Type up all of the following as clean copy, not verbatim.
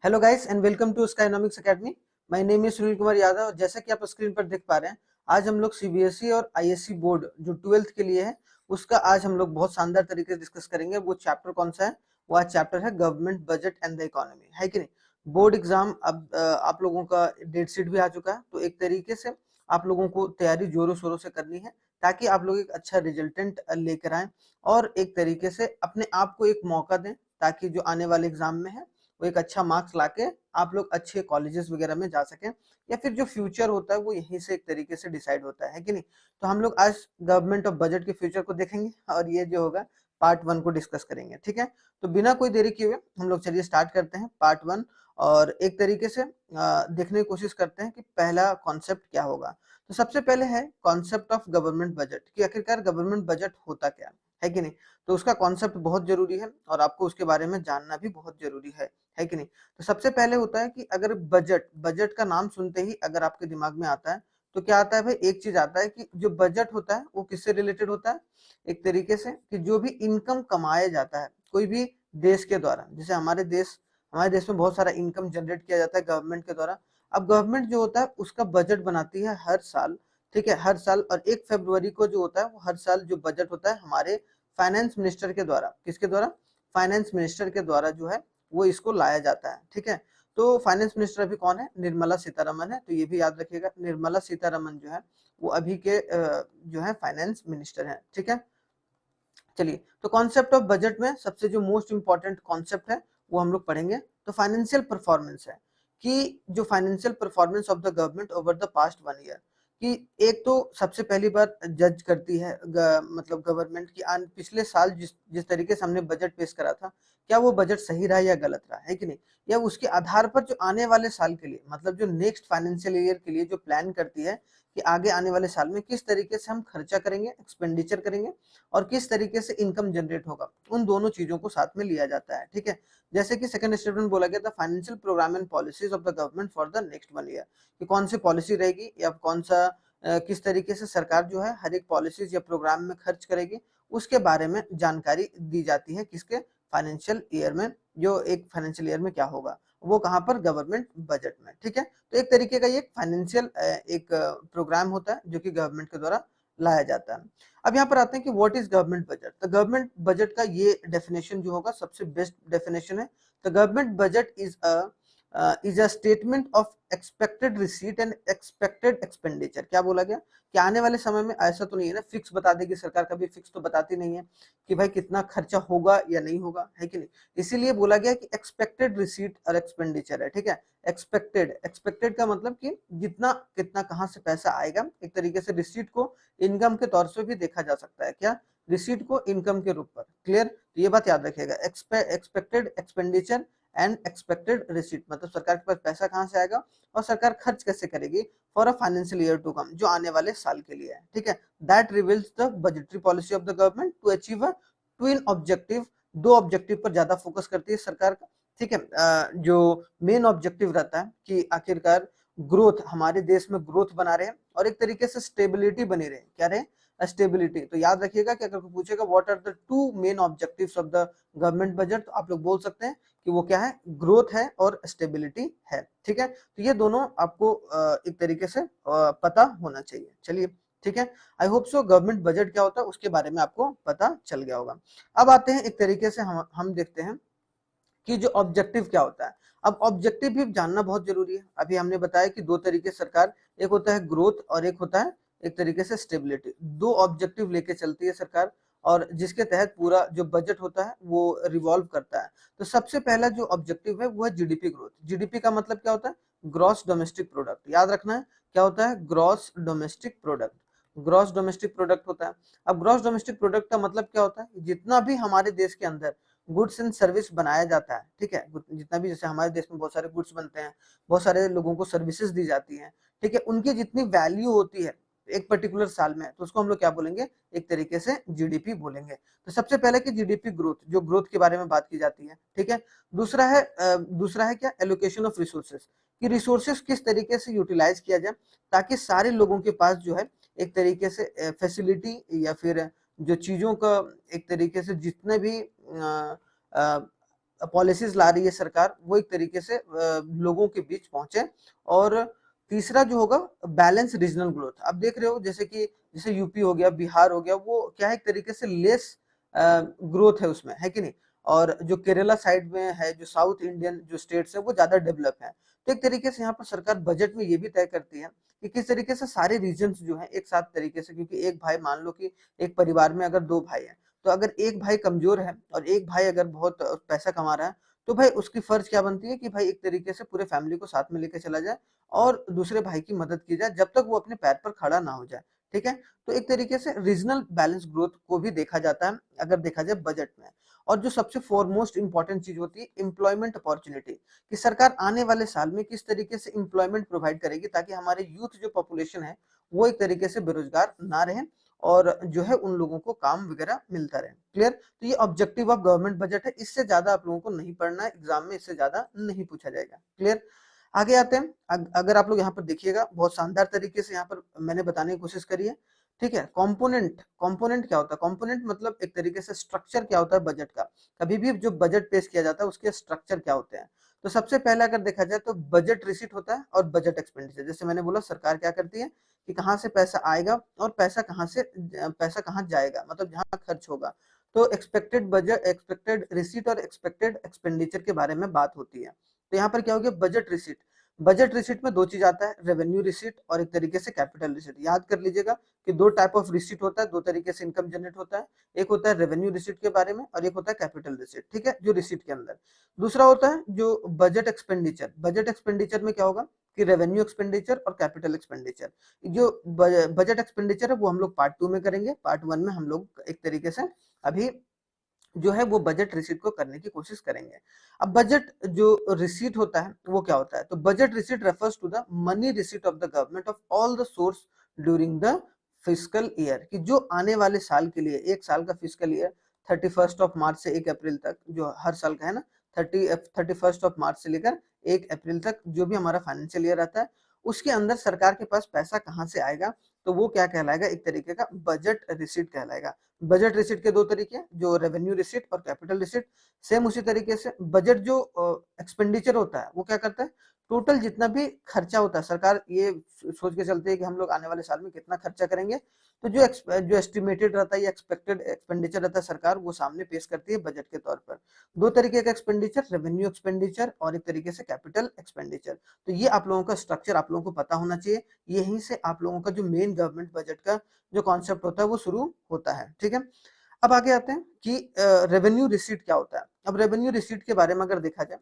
Hello guys and welcome to Skynomics academy. My name is Sunil Kumar Yadav. जैसा कि आप screen पर देख पा रहे हैं, आज हम लोग सीबीएसई और आईएससी बोर्ड जो 12th के लिए है उसका आज हम लोग बहुत शानदार तरीके से डिस्कस करेंगे। वो चैप्टर कौन सा है? वो आज चैप्टर है government budget and the economy, है कि नहीं। बोर्ड एग्जाम अब आप लोगों का डेट शीट भी आ चुका है, तो एक तरीके से आप लोगों को तैयारी जोरों शोरों से करनी है ताकि आप लोग एक अच्छा रिजल्टेंट लेकर आए और एक तरीके से अपने आप को एक मौका दें ताकि जो आने वाले एग्जाम में है वो एक अच्छा मार्क्स लाके आप लोग अच्छे कॉलेजेस वगैरह में जा सकें, या फिर जो फ्यूचर होता है वो यहीं से एक तरीके से डिसाइड होता है कि नहीं। तो हम लोग आज गवर्नमेंट ऑफ बजट के फ्यूचर को देखेंगे और ये जो होगा पार्ट 1 को डिस्कस करेंगे, ठीक है। तो बिना कोई देरी किए हुए हम लोग चलिए स्टार्ट करते हैं पार्ट 1 और एक तरीके से देखने की कोशिश करते हैं कि पहला कॉन्सेप्ट क्या होगा। तो सबसे पहले है कॉन्सेप्ट ऑफ गवर्नमेंट बजट कि आखिरकार गवर्नमेंट बजट होता क्या है कि नहीं। तो उसका कॉन्सेप्ट बहुत जरूरी है और आपको उसके बारे में जानना भी बहुत जरूरी है कि नहीं। तो सबसे पहले होता है कि अगर बजट बजट का नाम सुनते ही अगर आपके दिमाग में आता है तो क्या आता है भाई? एक चीज आता है कि जो बजट होता है वो किससे रिलेटेड होता है? एक तरीके से कि जो भी इनकम कमाया जाता है कोई भी देश के द्वारा, जैसे हमारे देश में बहुत सारा इनकम जनरेट किया जाता है गवर्नमेंट के द्वारा। अब गवर्नमेंट जो होता है उसका बजट बनाती है हर साल, ठीक है, हर साल। और 1 फरवरी को जो होता है वो हर साल जो बजट होता है हमारे फाइनेंस मिनिस्टर के द्वारा, किसके द्वारा? फाइनेंस मिनिस्टर के द्वारा जो है वो इसको लाया जाता है, ठीक है। तो फाइनेंस मिनिस्टर अभी कौन है? निर्मला सीतारमन है। तो ये भी याद रखिएगा, निर्मला सीतारमन जो है वो अभी के जो है फाइनेंस मिनिस्टर है, ठीक है। चलिए, तो कॉन्सेप्ट ऑफ बजट में सबसे जो मोस्ट इंपॉर्टेंट कॉन्सेप्ट है वो हम लोग पढ़ेंगे। तो फाइनेंशियल परफॉर्मेंस है कि जो financial performance of the government over the past 1 year, कि एक तो सबसे पहली बार जज करती है मतलब गवर्नमेंट की पिछले साल जिस जिस तरीके से हमने बजट पेश करा था, क्या वो बजट सही रहा या गलत रहा, है कि नहीं। या उसके आधार पर जो आने वाले साल के लिए, मतलब जो नेक्स्ट फाइनेंशियल ईयर के लिए जो प्लान करती है कि आगे आने वाले साल में किस तरीके से हम खर्चा करेंगे, एक्सपेंडिचर करेंगे और किस तरीके से इनकम जनरेट होगा, उन दोनों चीजों को साथ में लिया जाता है, ठीक है। जैसे कि सेकंड स्टेटमेंट बोला गया था, financial programme and policies of the government for the next 1 year, कि कौन सी पॉलिसी रहेगी या कौन सा किस तरीके से सरकार जो है हर एक पॉलिसीज या प्रोग्राम में खर्च करेगी, उसके बारे में जानकारी दी जाती है। किसके? फाइनेंशियल ईयर में, जो एक फाइनेंशियल ईयर में क्या होगा वो कहाँ पर? गवर्नमेंट बजट में, ठीक है। तो एक तरीके का ये फाइनेंशियल एक प्रोग्राम होता है जो कि गवर्नमेंट के द्वारा लाया जाता है। अब यहाँ पर आते हैं कि व्हाट इज गवर्नमेंट बजट। तो गवर्नमेंट बजट का ये डेफिनेशन जो होगा सबसे बेस्ट डेफिनेशन है। तो government budget is a statement of expected receipt and expected expenditure. क्या बोला गया? कि आने वाले समय में ऐसा तो नहीं है ना फिक्स बता देगी सरकार, कभी फिक्स तो बताती नहीं है कि भाई कितना खर्चा होगा या नहीं होगा, है कि नहीं। इसीलिए बोला गया कि एक्सपेक्टेड रिसीट और एक्सपेंडिचर है, ठीक है। एक्सपेक्टेड का मतलब कि जितना कितना कहाँ से पैसा आएगा, एक तरीके से रिसीट को इनकम के तौर से भी देखा जा सकता है। क्या? रिसीट को इनकम के रूप पर। क्लियर? तो ये बात याद रखिएगा, expected expenditure and expected receipt, मतलब सरकार के पास पैसा कहाँ से आएगा और सरकार खर्च कैसे करेगी for a financial year to come, जो आने वाले साल के लिए है, ठीक है। That reveals the budgetary policy of the government to achieve a twin objective. दो ऑब्जेक्टिव पर ज्यादा फोकस करती है सरकार का, ठीक है। जो मेन ऑब्जेक्टिव रहता है कि आखिरकार ग्रोथ, हमारे देश में ग्रोथ बना रहे और एक तरीके से स्टेबिलिटी बनी रहे। क्या रहे? स्टेबिलिटी। तो याद रखिएगा कि अगर पूछेगा what are the two main objectives of the government budget, तो आप लोग बोल सकते हैं कि वो क्या है? ग्रोथ है और स्टेबिलिटी है, ठीक है। तो ये दोनों आपको एक तरीके से पता होना चाहिए। चलिए, ठीक है। I hope so government budget क्या होता है उसके बारे में आपको पता चल गया होगा। अब आते हैं एक तरीके से हम देखते हैं कि जो ऑब्जेक्टिव क्या होता है। अब ऑब्जेक्टिव भी जानना बहुत जरूरी है। अभी हमने बताया कि दो तरीके सरकार, एक होता है ग्रोथ और एक होता है एक तरीके से स्टेबिलिटी। दो ऑब्जेक्टिव लेके चलती है सरकार और जिसके तहत पूरा जो बजट होता है वो रिवॉल्व करता है। तो सबसे पहला जो ऑब्जेक्टिव है वो है जीडीपी ग्रोथ। जीडीपी का मतलब क्या होता है? Gross domestic product. याद रखना है क्या होता है? Gross domestic product. Gross domestic product होता है। अब ग्रॉस डोमेस्टिक प्रोडक्ट का मतलब क्या होता है? जितना भी हमारे देश के अंदर गुड्स एंड सर्विस बनाया जाता है, ठीक है, जितना भी, जैसे हमारे देश में बहुत सारे गुड्स बनते हैं, बहुत सारे लोगों को सर्विसेज दी जाती हैं, ठीक है, उनकी जितनी वैल्यू होती है एक पर्टिकुलर साल में, तो उसको हम लोग क्या बोलेंगे? एक तरीके से जीडीपी बोलेंगे। तो सबसे पहले की जीडीपी ग्रोथ, जो ग्रोथ के बारे में बात की जाती है, ठीक है। दूसरा है क्या? एलोकेशन ऑफ रिसोर्सेस, कि रिसोर्सेस किस तरीके से यूटिलाइज किया जाए ताकि सारे लोगों के पास जो है एक तरीके से फैसिलिटी या फिर जो चीजों का एक तरीके से जितने भी पॉलिसीज ला रही है सरकार वो एक तरीके से लोगों के बीच पहुंचे। और तीसरा जो होगा बैलेंस रीजनल ग्रोथ। आप देख रहे हो जैसे यूपी हो गया, बिहार हो गया, वो क्या है एक तरीके से लेस ग्रोथ है उसमें, है कि नहीं। और जो केरला साइड में है, जो साउथ इंडियन जो स्टेट्स है वो ज्यादा डेवलप है। तो एक तरीके से यहाँ पर सरकार बजट में ये भी तय करती है कि किस तरीके से सारे रीजन्स जो है एक साथ तरीके से, क्योंकि एक भाई, मान लो कि एक परिवार में अगर दो भाई हैं, तो अगर एक भाई कमजोर है और एक भाई अगर बहुत पैसा कमा रहा है, तो भाई उसकी फर्ज क्या बनती है कि भाई एक तरीके से पूरे फैमिली को साथ में लेकर चला जाए और दूसरे भाई की मदद की जाए जब तक वो अपने पैर पर खड़ा ना हो जाए, ठीक है। तो एक तरीके से रीजनल बैलेंस ग्रोथ को भी देखा जाता है अगर देखा जाए बजट में। और जो सबसे फॉरमोस्ट इंपॉर्टेंट चीज होती है एम्प्लॉयमेंट अपॉर्चुनिटी, कि सरकार आने वाले साल में किस तरीके से एम्प्लॉयमेंट प्रोवाइड करेगी ताकि हमारे यूथ जो पॉपुलेशन है वो एक तरीके से बेरोजगार ना रहे और जो है उन लोगों को काम वगैरह मिलता रहे। क्लियर। तो ये ऑब्जेक्टिव ऑफ गवर्नमेंट बजट है, इससे ज्यादा आप लोगों को नहीं पढ़ना है, एग्जाम में इससे ज्यादा नहीं पूछा जाएगा। क्लियर। आगे आते हैं। अगर आप लोग यहाँ पर देखिएगा बहुत शानदार तरीके से यहाँ पर मैंने बताने की कोशिश करी है, ठीक है। कंपोनेंट, कंपोनेंट क्या होता है? कंपोनेंट मतलब एक तरीके से स्ट्रक्चर क्या होता है बजट का। कभी भी जो बजट पेश किया जाता है उसके स्ट्रक्चर क्या होते हैं। तो सबसे पहले अगर देखा जाए तो बजट रिसीट होता है और बजट एक्सपेंडिचर। जैसे मैंने बोला सरकार क्या करती है कि कहाँ से पैसा आएगा और पैसा कहाँ जाएगा, मतलब जहाँ खर्च होगा। तो एक्सपेक्टेड बजट, एक्सपेक्टेड रिसीट और एक्सपेक्टेड एक्सपेंडिचर के बारे में बात होती है। तो यहाँ पर क्या हो गया बजट रिसीट। बजट रिसीट में दो चीज आता है, रेवेन्यू रिसीट और एक तरीके से कैपिटल रिसीट। याद कर लीजिएगा कि दो टाइप ऑफ रिसीट होता है, दो तरीके से इनकम जनरेट होता है। एक होता है रेवेन्यू रिसीट के बारे में और एक होता है कैपिटल रिसीट, ठीक है, जो रिसीट के अंदर। दूसरा होता है जो बजट एक्सपेंडिचर। बजट एक्सपेंडिचर में क्या होगा कि रेवेन्यू एक्सपेंडिचर और कैपिटल एक्सपेंडिचर। जो बजट एक्सपेंडिचर है वो हम लोग पार्ट 2 में करेंगे, पार्ट 1 में हम लोग एक तरीके से अभी जो है वो बजट रिसीट को करने की कोशिश करेंगे। अब बजट जो रिसीट होता है वो क्या होता है? तो budget receipt refers to the money receipt of the government of all the source during the fiscal year, कि जो आने वाले साल के लिए, एक साल का फिस्कल ईयर 31 मार्च से 1 अप्रैल तक, जो हर साल का है ना, 31 मार्च से लेकर 1 अप्रैल तक जो भी हमारा फाइनेंशियल ईयर आता है, उसके अंदर सरकार के पास पैसा कहाँ से आएगा, तो वो क्या कहलाएगा? एक तरीके का बजट रिसीट कहलाएगा। बजट रिसीट के दो तरीके हैं, जो रेवेन्यू रिसीट और कैपिटल रिसीट। सेम उसी तरीके से बजट जो एक्सपेंडिचर होता है वो क्या करता है, टोटल जितना भी खर्चा होता है, सरकार ये सोच के चलती है कि हम लोग आने वाले साल में कितना खर्चा करेंगे, तो जो एस्टिमेटेड रहता है या एक्सपेक्टेड एक्सपेंडिचर रहता है सरकार वो सामने पेश करती है बजट के तौर पर। दो तरीके का एक्सपेंडिचर, रेवेन्यू एक्सपेंडिचर और एक तरीके से कैपिटल एक्सपेंडिचर। तो ये आप लोगों का स्ट्रक्चर आप लोगों को पता होना चाहिए। यहीं से आप लोगों का जो मेन गवर्नमेंट बजट का जो कॉन्सेप्ट होता है वो शुरू होता है, ठीक है। अब आगे आते हैं कि रेवेन्यू रिसीट क्या होता है। अब रेवेन्यू रिसीट के बारे में अगर देखा जाए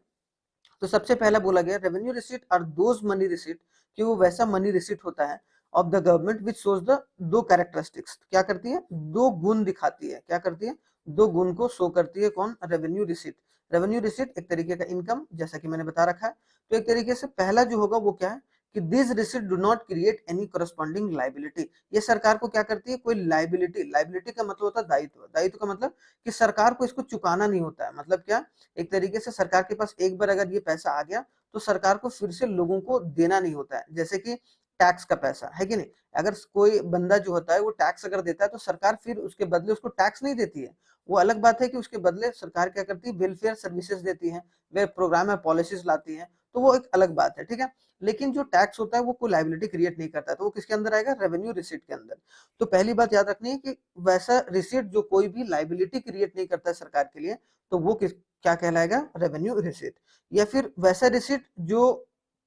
तो सबसे पहला बोला गया revenue receipt are those money receipt, कि वो वैसा मनी रिसीट होता है of the government which shows the दो कैरेक्टरिस्टिक्स। क्या करती है? दो गुण दिखाती है। क्या करती है? दो गुण को शो करती है। कौन? Revenue receipt. रेवेन्यू रिसीट एक तरीके का इनकम, जैसा कि मैंने बता रखा है। तो एक तरीके से पहला जो होगा वो क्या है कि this receipt do not create any corresponding liability. ये सरकार को क्या करती है? कोई लाइबिलिटी, लाइबिलिटी का मतलब होता है दायित्व। दायित्व का मतलब कि सरकार को इसको चुकाना नहीं होता है। मतलब क्या? एक तरीके से सरकार के पास एक बार अगर ये पैसा आ गया तो सरकार को फिर से लोगों को देना नहीं होता है। जैसे कि टैक्स का पैसा, है कि नहीं? अगर कोई बंदा जो होता है वो टैक्स अगर देता है तो सरकार फिर उसके बदले उसको टैक्स नहीं देती है। वो अलग बात है कि उसके बदले सरकार क्या करती है? वेलफेयर सर्विसेज देती है, वे प्रोग्राम है, पॉलिसीज लाती है, तो वो एक अलग बात है, ठीक है। लेकिन जो टैक्स होता है वो कोई लाइबिलिटी क्रिएट नहीं करता है, तो वो किसके अंदर आएगा? रेवेन्यू रिसीट के अंदर। तो पहली बात याद रखनी है कि वैसा रिसीट जो कोई भी लाइबिलिटी क्रिएट नहीं करता है सरकार के लिए, तो वो क्या कहलाएगा? Revenue receipt. या फिर वैसा रिसीट जो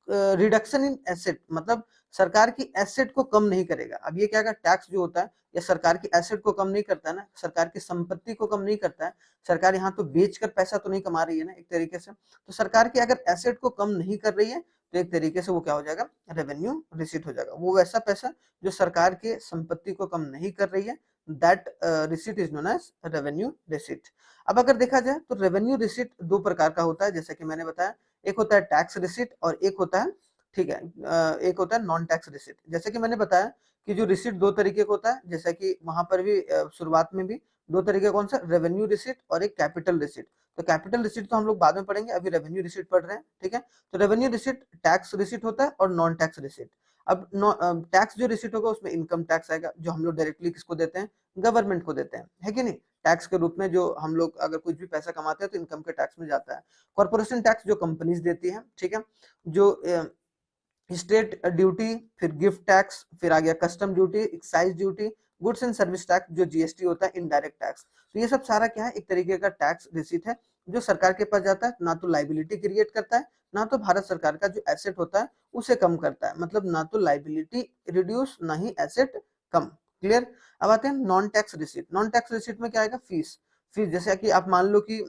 रिडक्शन इन एसेट, मतलब सरकार की एसेट को कम नहीं करेगा। अब ये क्या? टैक्स जो होता है या सरकार की एसेट को कम नहीं करता है ना, सरकार की संपत्ति को कम नहीं करता है। सरकार यहाँ तो बेचकर पैसा तो नहीं कमा रही है ना एक तरीके से। तो सरकार की अगर एसेट को कम नहीं कर रही है तो एक तरीके से वो क्या हो जाएगा? रेवेन्यू रिसीट हो जाएगा। वो वैसा पैसा जो सरकार के संपत्ति को कम नहीं कर रही है, that receipt is known as revenue receipt. अब अगर देखा जाए तो रेवेन्यू रिसीट दो प्रकार का होता है, जैसे कि मैंने बताया। एक होता है टैक्स रिसीट और एक होता है, ठीक है, एक होता है नॉन टैक्स रिसीट। जैसे कि मैंने बताया कि जो रिसीट दो तरीके का होता है, जैसा कि वहां पर भी शुरुआत में भी दो तरीके, कौन सा? रेवेन्यू रिसीट और एक कैपिटल रिसीट। तो कैपिटल रिसीट तो हम लोग बाद में पढ़ेंगे, अभी रेवेन्यू रिसीट पढ़ रहे हैं, ठीक है। तो रेवेन्यू रिसीट टैक्स रिसीट होता है और नॉन टैक्स रिसीट। अब टैक्स जो रिसीट होगा उसमें इनकम टैक्स आएगा, जो हम लोग डायरेक्टली किसको देते हैं? गवर्नमेंट को देते हैं, है कि नहीं? टैक्स के रूप में, जो हम लोग अगर कुछ भी पैसा कमाते हैं तो इनकम के टैक्स में जाता है। कॉर्पोरेशन टैक्स जो कंपनीज देती है, ठीक है, जो स्टेट ड्यूटी, फिर गिफ्ट टैक्स, फिर आ गया custom duty, excise duty, goods and service tax जो जीएसटी होता है, इनडायरेक्ट टैक्स। तो ये सब सारा क्या है, एक तरीके का टैक्स रिसीट है जो सरकार के पास जाता है, ना तो लाइबिलिटी क्रिएट करता है, ना तो भारत सरकार का जो एसेट होता है उसे कम करता है, मतलब ना तो लाइबिलिटी रिड्यूस ना ही एसेट कम। क्लियर। अब आते हैं non tax receipt. Non tax receipt में क्या आएगा, फीस। फीस जैसे कि आप मान लो कि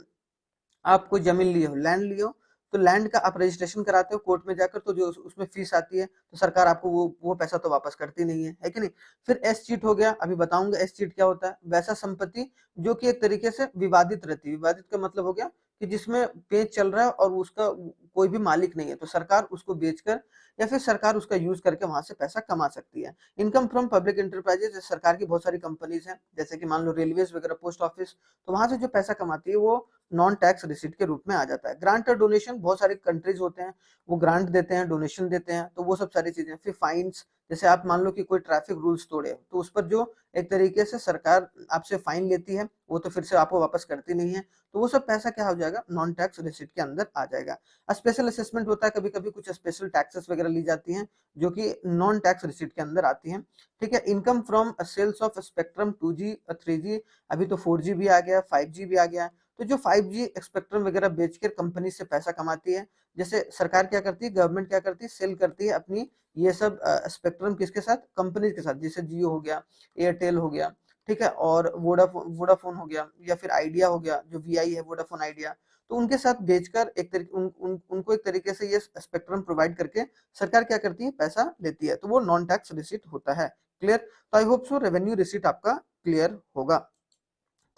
आप कोई जमीन लिए हो, लैंड लिए हो, तो लैंड का आप रजिस्ट्रेशन कराते हो कोर्ट में जाकर, तो जो उसमें फीस आती है तो सरकार आपको वो पैसा तो वापस करती नहीं है कि नहीं। फिर एस चीट हो गया, अभी बताऊंगा एस चीट क्या होता है। वैसा संपत्ति जो कि एक तरीके से विवादित रहती है। विवादित का मतलब हो गया कि जिसमें पेच चल रहा है और उसका कोई भी मालिक नहीं है, तो सरकार उसको बेचकर या फिर सरकार उसका यूज करके वहां से पैसा कमा सकती है। इनकम फ्रॉम पब्लिक एंटरप्राइजेस, सरकार की बहुत सारी कंपनीज हैं, जैसे कि मान लो रेलवेज वगैरह, पोस्ट ऑफिस, तो वहां से जो पैसा कमाती है वो नॉन टैक्स रिसीट के रूप में आ जाता है। ग्रांट और डोनेशन, बहुत सारे कंट्रीज होते हैं वो ग्रांट देते हैं, डोनेशन देते हैं, तो वो सब सारी चीजें। फिर फाइन्स, जैसे आप मान लो कि कोई ट्रैफिक रूल्स तोड़े तो उस पर जो एक तरीके से सरकार आपसे फाइन लेती है वो तो फिर से आपको वापस करती नहीं है, तो वो सब पैसा क्या हो जाएगा, नॉन टैक्स रिसीट के अंदर आ जाएगा। स्पेशल असेसमेंट होता है, कभी कभी कुछ स्पेशल टैक्सेस वगैरह ली जाती हैं जो कि नॉन टैक्स रिसीट के अंदर आती हैं। ठीक है। Income from sales of spectrum 2G 3G, अभी तो 4G भी आ गया, 5G भी आ गया। तो जो 5G स्पेक्ट्रम वगैरह बेचकर कंपनी से पैसा कमाती है, जैसे सरकार क्या करती है, गवर्नमेंट क्या करती है, सेल करती है अपनी ये सब स्पेक्ट्रम किसके साथ, कंपनी के साथ, जैसे जियो हो गया, एयरटेल हो गया, ठीक है, और वोडाफोन हो गया, या फिर आइडिया हो गया, जो वीआई है, वोडाफोन आइडिया, तो उनके साथ बेचकर एक तरीके उनको एक तरीके से ये स्पेक्ट्रम प्रोवाइड करके सरकार क्या करती है, पैसा लेती है, तो वो नॉन टैक्स रिसीट होता है। क्लियर। तो I hope so revenue receipt आपका क्लियर होगा।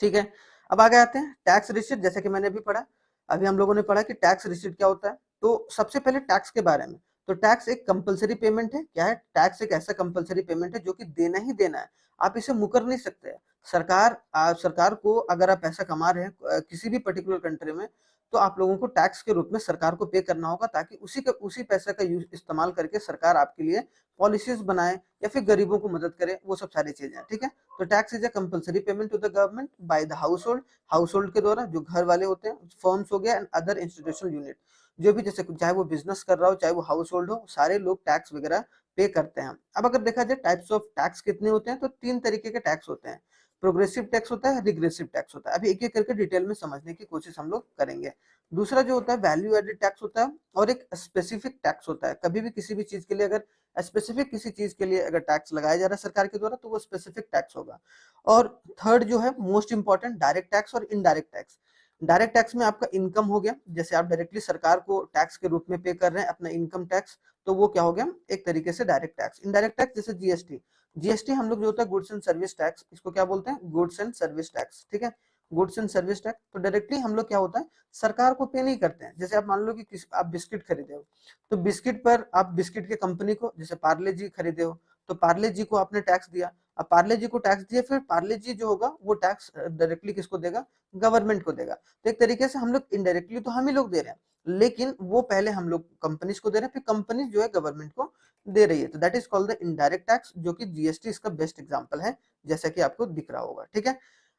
ठीक है। अब आगे आते हैं टैक्स रिसीट। जैसे कि मैंने भी पढ़ा, अभी हम लोगों ने पढ़ा कि टैक्स रिसीट क्या होता है। तो सबसे पहले टैक्स के बारे में, तो टैक्स एक कंपलसरी पेमेंट है। क्या है, टैक्स एक ऐसा कंपलसरी पेमेंट है जो कि देना ही देना है, आप इसे मुकर नहीं सकते। सरकार को अगर आप पैसा कमा रहे हैं किसी भी पर्टिकुलर कंट्री में, तो आप लोगों को टैक्स के रूप में सरकार को पे करना होगा, ताकि उसी पैसे का यूज इस्तेमाल करके सरकार आपके लिए पॉलिसीज बनाए या फिर गरीबों को मदद करे, वो सब सारी चीजें। ठीक है। तो tax is a compulsory payment to the government by the household, household के द्वारा, जो घर वाले होते हैं, फर्म्स हो गया, एंड अदर इंस्टीट्यूशनल यूनिट, जो भी, जैसे चाहे वो बिजनेस कर रहा हो चाहे वो हाउस होल्ड हो, सारे लोग टैक्स वगैरह पे करते हैं। अब अगर देखा जाए टाइप्स ऑफ टैक्स कितने होते हैं, तो 3 तरीके के टैक्स होते हैं। प्रोग्रेसिव टैक्स होता है, रिग्रेसिव टैक्स होता है। अभी एक एक करके डिटेल में समझने की कोशिश हम लोग करेंगे। दूसरा जो होता है वैल्यू एडेड टैक्स होता है, और एक स्पेसिफिक टैक्स होता है। कभी भी किसी भी चीज के लिए अगर स्पेसिफिक किसी चीज के लिए अगर टैक्स लगाया जा रहा है सरकार के द्वारा, तो वो स्पेसिफिक टैक्स होगा। और थर्ड जो है मोस्ट इंपॉर्टेंट, डायरेक्ट टैक्स और इनडायरेक्ट टैक्स। डायरेक्ट टैक्स में आपका इनकम हो गया, जैसे आप डायरेक्टली सरकार को टैक्स के रूप में पे कर रहे हैं अपना इनकम टैक्स, तो वो क्या हो गया, एक तरीके से डायरेक्ट टैक्स। इनडायरेक्ट टैक्स जैसे जीएसटी, जीएसटी हम लोग जो होता है गुड्स एंड सर्विस टैक्स, इसको क्या बोलते हैं, गुड्स एंड सर्विस टैक्स। ठीक है, गुड्स एंड सर्विस टैक्स। तो डायरेक्टली हम लोग क्या होता है, सरकार को पे नहीं करते हैं। जैसे आप मान लो कि आप बिस्किट खरीदे हो, तो बिस्किट पर आप बिस्किट के कंपनी को, जैसे पार्ले जी खरीदे हो, तो पार्ले जी को आपने टैक्स दिया। अब पार्ले जी को टैक्स दिया, फिर पार्ले जी जो होगा वो टैक्स डायरेक्टली किसको देगा, गवर्नमेंट को देगा। तो एक तरीके से हम लोग इनडायरेक्टली तो हम ही लोग दे रहे हैं, लेकिन वो पहले हम लोग कंपनीज को दे रहे हैं, फिर कंपनी जो है गवर्नमेंट को दे रही है। तो that is called the indirect tax, जो कि जीएसटी इसका बेस्ट एग्जांपल है, जैसा कि आपको दिख रहा होगा। ठीक है।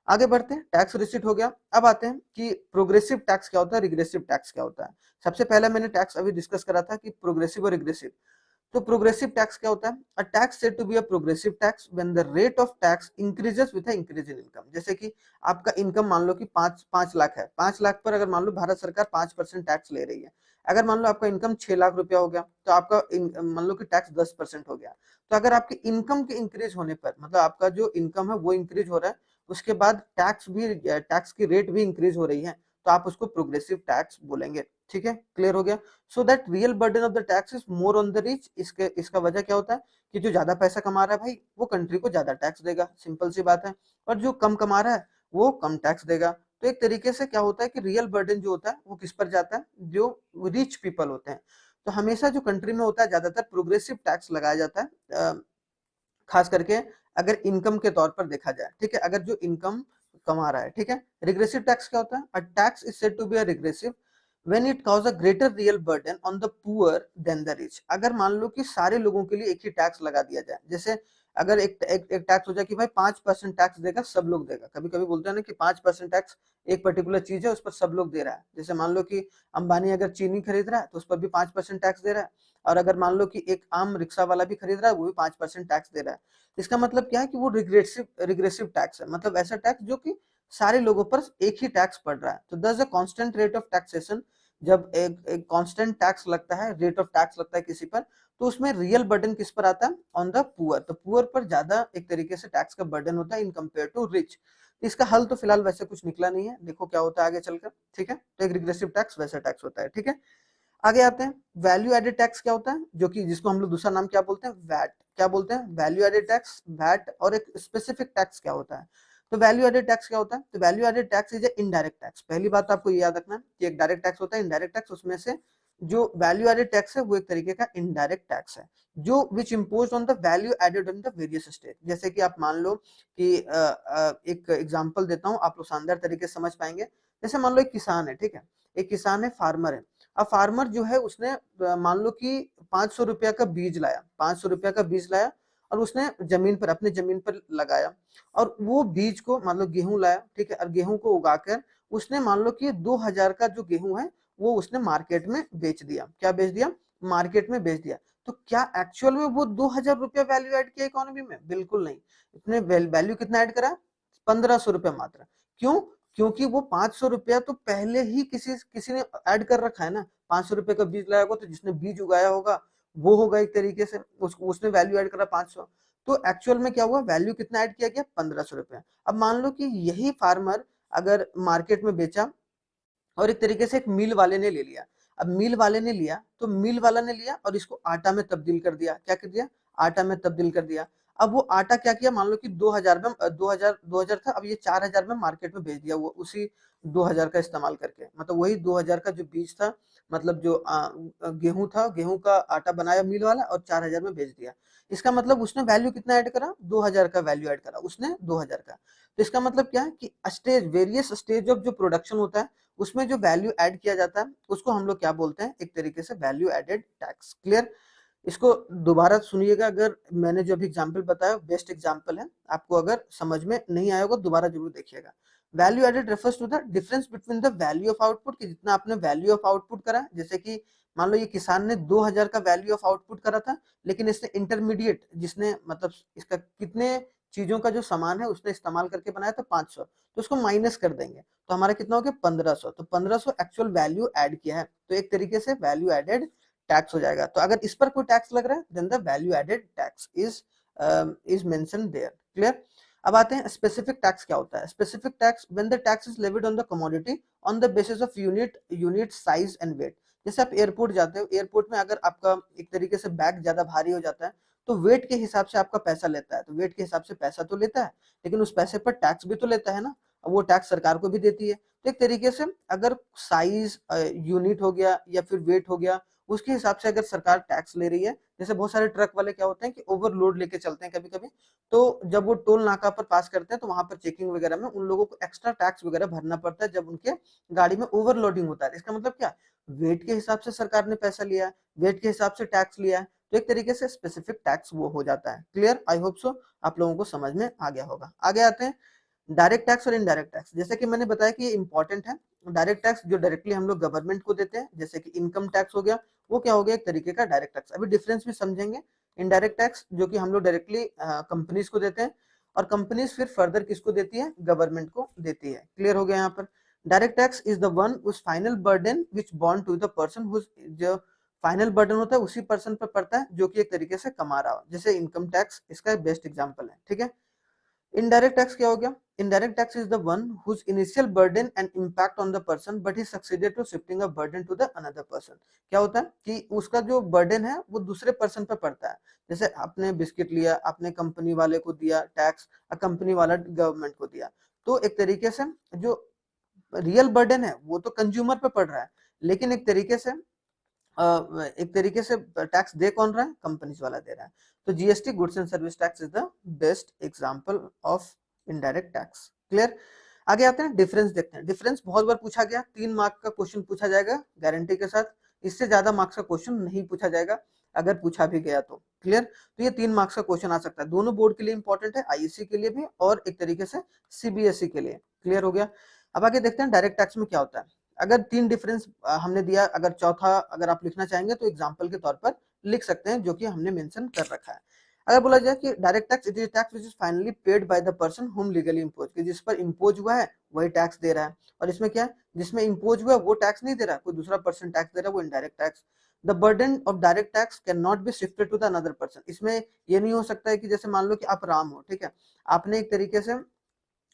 आगे बढ़ते हैं, टैक्स रिसीट हो गया। अब आते हैं कि प्रोग्रेसिव टैक्स क्या होता है, रिग्रेसिव टैक्स क्या होता है। सबसे पहले मैंने टैक्स अभी डिस्कस करा था कि प्रोग्रेसिव और रिग्रेसिव। तो प्रोग्रेसिव टैक्स क्या होता है, a tax said to be a progressive tax when the rate of tax increases with a increase in income. जैसे कि आपका इनकम मान लो कि 5 लाख है, 5 लाख पर अगर मान लो भारत सरकार 5% टैक्स ले रही है, अगर मान लो आपका इनकम 6 लाख रुपया हो गया, तो आपका मान लो कि टैक्स 10% हो गया। तो अगर आपके इनकम के इंक्रीज होने पर, मतलब आपका जो इनकम है वो इंक्रीज हो रहा है, उसके बाद टैक्स की रेट भी इंक्रीज हो रही है, तो आप उसको प्रोग्रेसिव टैक्स बोलेंगे। ठीक है, क्लियर हो गया। So that real burden of the tax is more on the rich. इसका वजह क्या होता है कि जो ज्यादा पैसा कमा रहा है भाई, वो कंट्री को ज्यादा टैक्स देगा, सिंपल सी बात है, और जो कम कमा रहा है वो कम टैक्स देगा। तो एक तरीके से क्या होता है कि रियल बर्डन जो होता है वो किस पर जाता है, जो रिच पीपल होते हैं। तो हमेशा जो कंट्री में होता है ज्यादातर प्रोग्रेसिव टैक्स लगाया जाता है, खास करके अगर इनकम के तौर पर देखा जाए। ठीक है, अगर जो इनकम कमा रहा है। ठीक है। रिग्रेसिव टैक्स क्या होता है, a tax is said to be a regressive when it cause a greater real burden on the poor than the rich। अगर मान लो कि सारे लोगों के लिए एक ही टैक्स लगा दिया जाए, जैसे अगर एक टैक्स हो जाए कि भाई 5% टैक्स देगा, सब लोग देगा, कभी कभी बोलते हैं ना कि 5% टैक्स एक पर्टिकुलर चीज है उस पर सब लोग दे रहा है। जैसे मान लो कि अंबानी अगर चीनी खरीद रहा है तो उस पर भी 5% टैक्स दे रहा है, और अगर मान लो कि एक आम रिक्शा वाला भी खरीद रहा है वो भी 5% टैक्स दे रहा है। इसका मतलब क्या है कि वो रिग्रेसिव टैक्स है, मतलब ऐसा टैक्स जो कि सारे लोगों पर एक ही टैक्स पड़ रहा है। तो दस a constant rate of taxation, जब एक कांस्टेंट टैक्स लगता है, रेट ऑफ टैक्स लगता है किसी पर, तो उसमें रियल बर्डन किस पर आता है? On the poor. तो पुअर पर ज्यादा एक तरीके से टैक्स का बर्डन होता है इन कंपेयर टू रिच। इसका हल तो फिलहाल वैसे कुछ निकला नहीं है, देखो क्या होता है आगे चलकर, ठीक है। तो एक रिग्रेसिव टैक्स वैसा टैक्स होता है, ठीक है। आगे आते हैं, वैल्यू एडेड टैक्स क्या होता है, जो कि जिसको हम लोग दूसरा नाम क्या बोलते हैं? वैट। क्या बोलते हैं? Value added tax, VAT. और एक स्पेसिफिक टैक्स क्या होता है? तो वैल्यू एडेड टैक्स क्या होता है? तो value added tax is a indirect tax. पहली बात आपको ये याद रखना कि एक डायरेक्ट टैक्स होता है, इनडायरेक्ट टैक्स, उसमें से जो वैल्यू एडेड टैक्स है वो एक तरीके का इनडायरेक्ट टैक्स है, जो which impose on the value added on the various state. जैसे कि आप मान लो कि एक एग्जांपल देता हूं, आप लोग शानदार तरीके से समझ पाएंगे। जैसे मान लो एक किसान है, ठीक है, एक किसान है, फार्मर है। अब फार्मर जो है उसने मान लो कि 500 रुपया का बीज लाया, 500 रुपया का बीज लाया, और उसने जमीन पर, अपने जमीन पर लगाया, और वो बीज को मान लो गेहूं लाया, ठीक है, और गेहूं को उगाकर उसने मान लो कि 2000 का जो गेहूं है वो उसने मार्केट में बेच दिया। क्या बेच दिया? मार्केट में बेच दिया। तो क्या एक्चुअल में वो 2000 रुपया वैल्यू ऐड किया इकोनॉमी में? बिल्कुल नहीं। इसने वैल्यू कितना ऐड करा? 1500 रुपया मात्र। क्यों? क्योंकि वो 500 रुपया तो पहले ही किसी किसी ने ऐड कर रखा है ना। 500 रुपए का बीज लाया होगा तो जिसने बीज उगाया होगा वो होगा एक तरीके से, उसने वैल्यू ऐड करा 500। तो एक्चुअल में क्या हुआ? वैल्यू कितना ऐड किया गया? 1500 रुपया। अब मान लो कि यही फार्मर अगर मार्केट में बेचा और एक तरीके से एक मिल वाले ने ले लिया। अब मिल वाले ने लिया तो मिल वाला ने लिया और इसको आटा में तब्दील कर दिया। क्या कर दिया? आटा में तब्दील कर दिया। अब वो आटा क्या किया? मान लो कि 2000 में 2000 था, अब ये 4000 में मार्केट में बेच दिया, वो उसी 2000 का इस्तेमाल करके, मतलब वही 2000 का जो बीज था, मतलब जो गेहूं था, गेहूं का आटा बनाया मिल वाला और 4000 में बेच दिया। इसका मतलब उसने वैल्यू कितना ऐड करा? 2000 का वैल्यू ऐड करा उसने, 2000 का। तो इसका मतलब क्या है कि स्टेज, वेरियस स्टेज ऑफ जो प्रोडक्शन होता है उसमें जो वैल्यू ऐड किया जाता है उसको हम लोग क्या बोलते हैं? एक तरीके से वैल्यू एडेड टैक्स। क्लियर? इसको दोबारा सुनिएगा, अगर मैंने जो अभी एग्जांपल बताया बेस्ट एग्जांपल है, आपको अगर समझ में नहीं आया होगा दोबारा जरूर देखिएगा। Value added refers to the difference between the value of output, कि जितना आपने वैल्यू ऑफ आउटपुट करा, जैसे कि मान लो ये किसान ने 2000 का वैल्यू ऑफ आउटपुट करा था, लेकिन इसने इंटरमीडिएट, जिसने मतलब इसका कितने चीजों का जो सामान है उसने इस्तेमाल करके बनाया था 500, तो उसको माइनस कर देंगे तो हमारा कितना हो गया? 1500। तो 1500 एक्चुअल वैल्यू ऐड किया है, तो एक तरीके से वैल्यू एडेड टैक्स हो जाएगा। तो अगर इस पर कोई टैक्स लग रहा है then the value added tax is mention there. Clear? अब आते हैं स्पेसिफिक टैक्स क्या होता है। Specific tax when the tax is levied on the commodity on the basis of unit size and weight. जैसे आप एयरपोर्ट जाते हो, एयरपोर्ट में अगर आपका एक तरीके से बैग ज्यादा भारी हो जाता है तो वेट के हिसाब से आपका पैसा लेता है, तो वेट के हिसाब से पैसा तो लेता है, लेकिन उस पैसे पर टैक्स भी तो लेता है ना, वो टैक्स सरकार को भी देती है। तो एक तरीके से अगर साइज यूनिट हो गया या फिर वेट हो गया, उसके हिसाब से अगर सरकार टैक्स ले रही है, जैसे बहुत सारे ट्रक वाले क्या होते हैं कि ओवरलोड लेके चलते हैं कभी कभी, तो जब वो टोल नाका पर पास करते हैं तो वहां पर चेकिंग वगैरह में उन लोगों को एक्स्ट्रा टैक्स वगैरह भरना पड़ता है जब उनके गाड़ी में ओवरलोडिंग होता है। इसका मतलब क्या? वेट के हिसाब से सरकार ने पैसा लिया है, वेट के हिसाब से टैक्स लिया है, तो एक तरीके से स्पेसिफिक टैक्स वो हो जाता है। क्लियर? आई होप सो आप लोगों को समझ में आ गया होगा। आगे आते हैं डायरेक्ट टैक्स और इनडायरेक्ट टैक्स। जैसे कि मैंने बताया कि ये इंपॉर्टेंट है। डायरेक्ट टैक्स जो डायरेक्टली हम लोग गवर्नमेंट को देते हैं, जैसे कि इनकम टैक्स हो गया, वो क्या हो गया? एक तरीके का डायरेक्ट टैक्स। अभी डिफरेंस भी समझेंगे। इनडायरेक्ट टैक्स जो कि हम लोग डायरेक्टली कंपनीज को देते हैं, और कंपनीज फिर फर्दर किसको देती है? गवर्नमेंट को देती है। क्लियर हो गया यहाँ पर? Direct tax is the one उस final burden which bond to the person, जो फाइनल बर्डन होता है उसी पर्सन पर पड़ता है जो कि एक तरीके से कमा रहा हो। जैसे इनकम टैक्स इसका बेस्ट एग्जांपल है, ठीक है। इनडायरेक्ट टैक्स क्या हो गया? Indirect tax is the one whose initial burden and impact on the person but he succeeded to shifting a burden to the another person. क्या होता है कि उसका जो बर्डन है वो दूसरे पर्सन पर पड़ता है। जैसे आपने बिस्किट लिया, आपने कंपनी वाले को दिया टैक्स, कंपनी वाला गवर्नमेंट को दिया, तो एक तरीके से जो रियल बर्डन है वो तो कंज्यूमर पे पड़ रहा है, लेकिन एक तरीके से टैक्स दे कौन रहा है? कंपनीज वाला दे रहा है। तो GST, goods and service tax, is the best example of indirect tax. Clear? आगे आते हैं, डिफरेंस देखते हैं। डिफरेंस बहुत बार पूछा गया, 3 मार्क का क्वेश्चन पूछा जाएगा गारंटी के साथ, इससे ज्यादा मार्क्स का क्वेश्चन नहीं पूछा जाएगा। अगर पूछा भी गया तो। क्लियर? तो ये 3 मार्क्स का क्वेश्चन आ सकता है, दोनों बोर्ड के लिए इंपॉर्टेंट है, आईएससी के लिए भी और एक तरीके से सीबीएसई के लिए। क्लियर हो गया? अब आगे देखते हैं डायरेक्ट टैक्स में क्या होता है। अगर 3 डिफरेंस हमने दिया, अगर चौथा अगर आप लिखना चाहेंगे तो एग्जाम्पल के तौर पर लिख सकते हैं, जो कि हमने मेंशन कर रखा है। अगर बोला जाए कि direct tax it is tax which is finally paid by the person whom legally impose, कि जिस पर इम्पोज हुआ है वही टैक्स दे रहा है। और इसमें क्या है, जिसमें इम्पोज हुआ है वो टैक्स नहीं दे रहा, कोई दूसरा पर्सन टैक्स दे रहा है, वो indirect tax. The burden of direct tax can not be shifted to the another person. इसमें ये नहीं हो सकता है कि जैसे मान लो कि आप राम हो, ठीक है, आपने एक तरीके से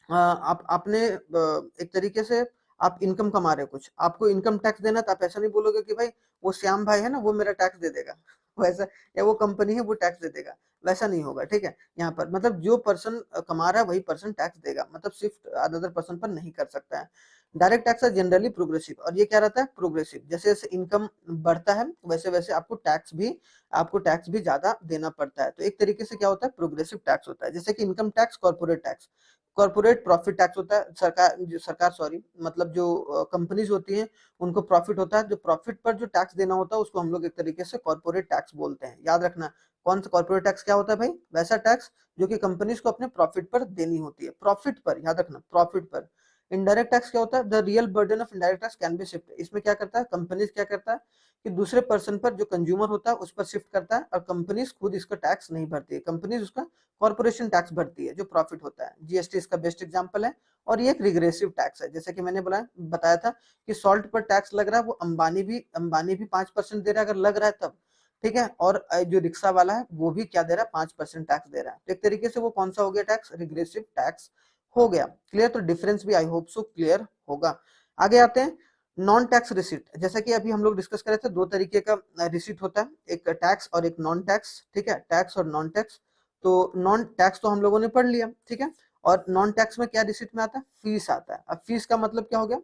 आप आपने एक तरीके से आप इनकम कमा रहे हो, कुछ आपको इनकम टैक्स देना, तो आप ऐसा नहीं बोलोगे कि भाई वो श्याम भाई है ना वो मेरा टैक्स दे देगा वैसा, या वो कंपनी है वो टैक्स दे देगा, वैसा नहीं होगा। ठीक है, यहाँ पर मतलब जो पर्सन कमा रहा है वही पर्सन टैक्स देगा, मतलब शिफ्ट अदर पर्सन पर नहीं कर सकता है। डायरेक्ट टैक्स है जनरली प्रोग्रेसिव, और ये क्या रहता है, प्रोग्रेसिव। जैसे जैसे इनकम बढ़ता है वैसे वैसे आपको टैक्स भी ज्यादा देना पड़ता है। तो एक तरीके से क्या होता है, प्रोग्रेसिव टैक्स होता है। जैसे कि income tax, corporate tax, corporate profit tax होता है, सरकार सॉरी, मतलब जो कंपनीज होती हैं उनको प्रॉफिट होता है, जो प्रॉफिट पर जो टैक्स देना होता है उसको हम लोग एक तरीके से कॉर्पोरेट टैक्स बोलते हैं। याद रखना, कौन सा कॉर्पोरेट टैक्स क्या होता है भाई, वैसा टैक्स जो कि कंपनीज को अपने प्रॉफिट पर देनी होती है, प्रॉफिट पर, याद रखना प्रॉफिट पर। इनडायरेक्ट टैक्स क्या होता है, the real burden of indirect tax can be shift. इसमें क्या करता है, कंपनीज क्या करता है कि दूसरे पर्सन पर, जो कंज्यूमर होता है उस पर शिफ्ट करता है, और कंपनीज खुद इसका टैक्स नहीं भरती है, कंपनीज उसका कॉर्पोरेशन टैक्स भरती है जो प्रॉफिट होता है। जीएसटी इसका बेस्ट एग्जांपल है। और ये एक रिग्रेसिव टैक्स है, जैसे कि मैंने बताया था कि सॉल्ट पर टैक्स लग रहा है, वो अंबानी भी 5% दे रहा है अगर लग रहा है तब। ठीक है, और जो रिक्शा वाला है वो भी क्या दे रहा है, 5% टैक्स दे रहा है। तो एक तरीके से वो कौन सा हो गया टैक्स, रिग्रेसिव टैक्स हो गया। क्लियर? तो डिफरेंस भी आई होप सो क्लियर होगा। आगे आते हैं नॉन टैक्स रिसीट। जैसा कि अभी हम लोग डिस्कस कर रहे थे, दो तरीके का रिसीट होता है, एक टैक्स और एक नॉन टैक्स। ठीक है, टैक्स और नॉन टैक्स। तो नॉन टैक्स तो हम लोगों ने पढ़ लिया, ठीक है। और नॉन टैक्स में क्या रिसीट में आता है, फीस आता है। अब फीस का मतलब क्या हो गया,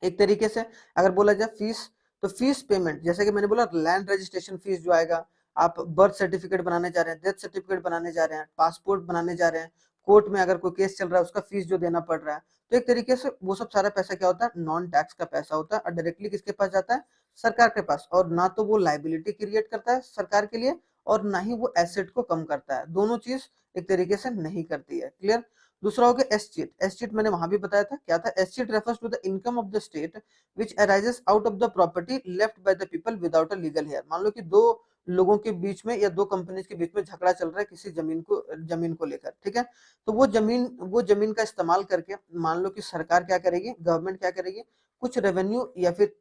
एक तरीके से अगर बोला जाए फीस, तो फीस पेमेंट, जैसे कि मैंने बोला लैंड रजिस्ट्रेशन फीस जो आएगा, आप बर्थ सर्टिफिकेट बनाने जा रहे हैं, डेथ सर्टिफिकेट बनाने जा रहे हैं, पासपोर्ट बनाने जा रहे हैं, कोर्ट में अगर कोई केस चल रहा है उसका फीस जो देना पड़ रहा है, तो एक तरीके से वो सब सारा पैसा क्या होता है, नॉन टैक्स का पैसा होता है, और डायरेक्टली किसके पास जाता है, सरकार के पास। और ना तो वो लाइबिलिटी क्रिएट करता है सरकार के लिए, और ना ही वो एसेट को कम करता है, दोनों चीज एक तरीके से नहीं करती है। क्लियर? दूसरा हो गया एसचीट। एसचीट मैंने वहां भी बताया था क्या था, escheat refers to the income of the state which arises out of the property left by the people without a legal heir। मान लो कि दो लोगों के बीच में या दो कंपनीज के बीच में झगड़ा चल रहा है किसी जमीन को लेकर, ठीक है। तो वो जमीन का इस्तेमाल करके मान लो कि सरकार क्या करेगी, गवर्नमेंट क्या करेगी, कुछ रेवेन्यू या फिर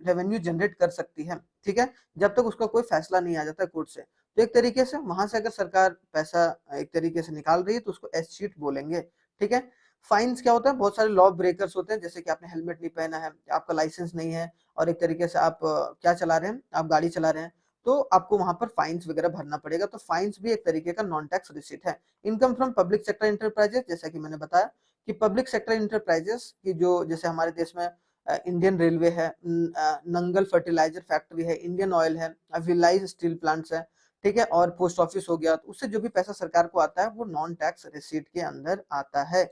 रेवेन्यू जनरेट कर सकती है, ठीक है, जब तक उसका कोई फैसला नहीं आ जाता कोर्ट से। तो एक तरीके से वहां से अगर सरकार पैसा एक तरीके से निकाल रही है तो उसको एसचीट बोलेंगे, ठीक है। फाइन्स क्या होता है, बहुत सारे लॉ ब्रेकर्स होते हैं, जैसे कि आपने हेलमेट नहीं पहना है, आपका लाइसेंस नहीं है, और एक तरीके से आप क्या चला रहे हैं, आप गाड़ी चला रहे हैं, तो आपको वहां पर फाइन्स वगैरह भरना पड़ेगा। तो फाइन्स भी एक तरीके का नॉन टैक्स रिसीट है। Income from public sector enterprises, जैसा कि मैंने बताया कि पब्लिक सेक्टर इंटरप्राइजेस की जो, जैसे हमारे देश में इंडियन रेलवे है, नंगल फर्टिलाइजर फैक्ट्री है, इंडियन ऑयल है, विलाइज स्टील प्लांट्स है, ठीक है, और पोस्ट ऑफिस हो गया, तो उससे जो भी पैसा सरकार को आता है वो नॉन टैक्स रिसीट के अंदर आता है।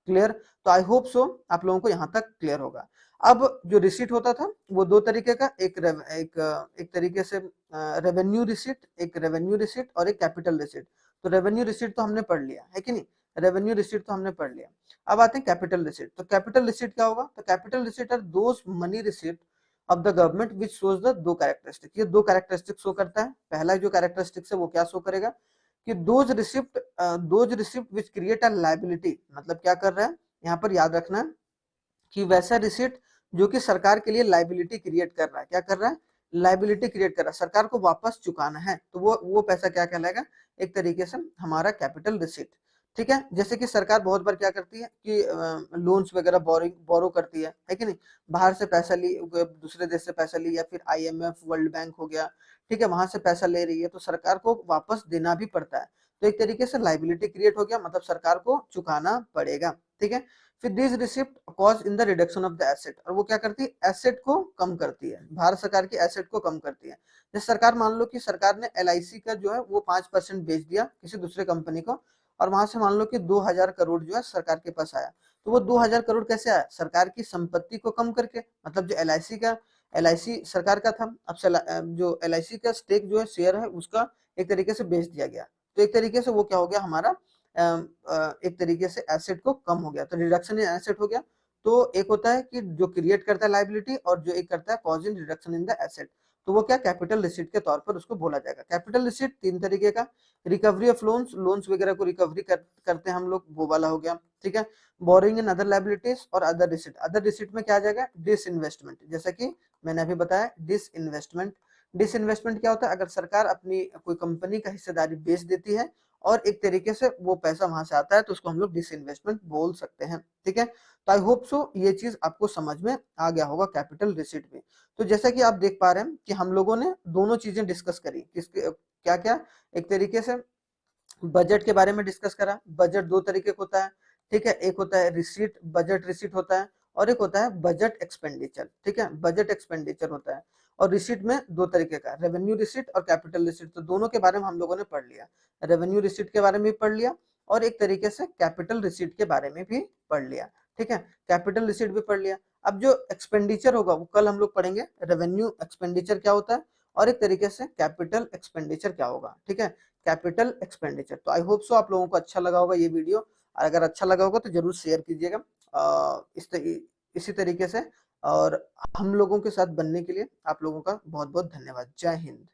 क्लियर? तो आई होप सो आप लोगों को यहाँ तक क्लियर होगा। अब जो रिसीट होता था वो दो तरीके का, एक तरीके से रेवेन्यू रिसीट, एक रेवेन्यू रिसीट और एक कैपिटल रिसीट। तो रेवेन्यू रिसीट तो हमने पढ़ लिया है कि नहीं, रेवेन्यू रिसीट तो हमने पढ़ लिया। अब आते हैं कैपिटल रिसीट। तो कैपिटल रिसीट क्या होगा, तो capital receipt are those money receipt of the government which shows the दो कैरेक्टरिस्टिक। ये दो कैरेक्टरिस्टिक शो करता है। पहला जो कैरेक्टरिस्टिक है वो क्या शो करेगा कि those receipt which create a liability, मतलब क्या कर रहा है यहाँ पर, याद रखना है कि वैसा रिसिप्ट जो कि सरकार के लिए लायबिलिटी क्रिएट कर रहा है, क्या कर रहा है, लायबिलिटी क्रिएट कर रहा है, सरकार को वापस चुकाना है, तो वो पैसा क्या कहलाएगा, एक तरीके से हमारा कैपिटल रिसिप्ट। ठीक है, जैसे कि सरकार बहुत बार क्या करती है कि लोन्स वगैरह बोरो करती है कि नहीं, बाहर से पैसा ली, दूसरे देश से पैसा ली, या फिर आईएमएफ वर्ल्ड बैंक हो गया, ठीक है, वहां से पैसा ले रही है, तो सरकार को वापस देना भी पड़ता है। तो एक तरीके से लाइबिलिटी क्रिएट हो गया, मतलब सरकार को चुकाना पड़ेगा। ठीक है, फिर this receipt cause in the reduction of the asset, और वो क्या करती है, एसेट को कम करती है, भारत सरकार की एसेट को कम करती है। जैसे सरकार, मान लो कि सरकार ने एलआईसी का जो है वो 5% बेच दिया किसी दूसरे कंपनी को, और वहां से मान लो कि 2000 करोड़ जो है सरकार के पास आया। तो वो 2000 करोड़ कैसे आया, सरकार की संपत्ति को कम करके, मतलब जो LIC सरकार का था, अब जो LIC का स्टेक जो है, शेयर है, उसका एक तरीके से बेच दिया गया। तो एक तरीके से वो क्या हो गया हमारा, एक तरीके से एसेट को कम हो गया, तो रिडक्शन इन एसेट हो गया। तो एक होता है कि जो क्रिएट करता है लाइबिलिटी, और जो एक करता है cause in reduction in the asset, तो वो क्या कैपिटल रिसीट के तौर पर उसको बोला जाएगा। कैपिटल रिसीट तीन तरीके का, रिकवरी ऑफ लोन्स, लोन्स वगैरह को रिकवरी करते हैं हम लोग, वो वाला हो गया, ठीक है। बोरिंग इन अदर लाइबिलिटीज, और अदर रिसीट, अदर रिसीट में क्या आ जाएगा, डिसइन्वेस्टमेंट, जैसा कि मैंने अभी बताया डिसइन्वेस्टमेंट। डिसइन्वेस्टमेंट क्या होता है, अगर सरकार अपनी कोई कंपनी का हिस्सेदारी बेच देती है और एक तरीके से वो पैसा वहां से आता है, तो उसको हम लोग डिसइन्वेस्टमेंट बोल सकते हैं, ठीक है। तो आई होप सो ये चीज आपको समझ में आ गया होगा कैपिटल रिसीट में। तो जैसा कि आप देख पा रहे हैं कि हम लोगों ने दोनों चीजें डिस्कस करी, किसके क्या क्या, एक तरीके से बजट के बारे में डिस्कस करा। बजट दो तरीके का होता है, ठीक है, एक होता है रिसीट, बजट रिसीट होता है, और एक होता है बजट एक्सपेंडिचर, ठीक है, बजट एक्सपेंडिचर होता है। और रिसीट में दो तरीके का, रेवेन्यू रिसीट और कैपिटल रिसीट, तो दोनों के बारे में हम लोगों ने पढ़ लिया। रेवेन्यू रिसीट के बारे में भी पढ़ लिया, और एक तरीके से कैपिटल रिसीट के बारे में भी पढ़ लिया, ठीक है, कैपिटल रिसीट भी पढ़ लिया। अब जो एक्सपेंडिचर होगा वो कल हम लोग पढ़ेंगे, रेवेन्यू एक्सपेंडिचर क्या होता है, और एक तरीके से कैपिटल एक्सपेंडिचर क्या होगा, ठीक है, कैपिटल एक्सपेंडिचर। तो आई होप सो आप लोगों को अच्छा लगा होगा ये वीडियो, और अगर अच्छा लगा होगा तो जरूर शेयर कीजिएगा इसी तरीके से। और हम लोगों के साथ बनने के लिए आप लोगों का बहुत बहुत धन्यवाद। जय हिंद।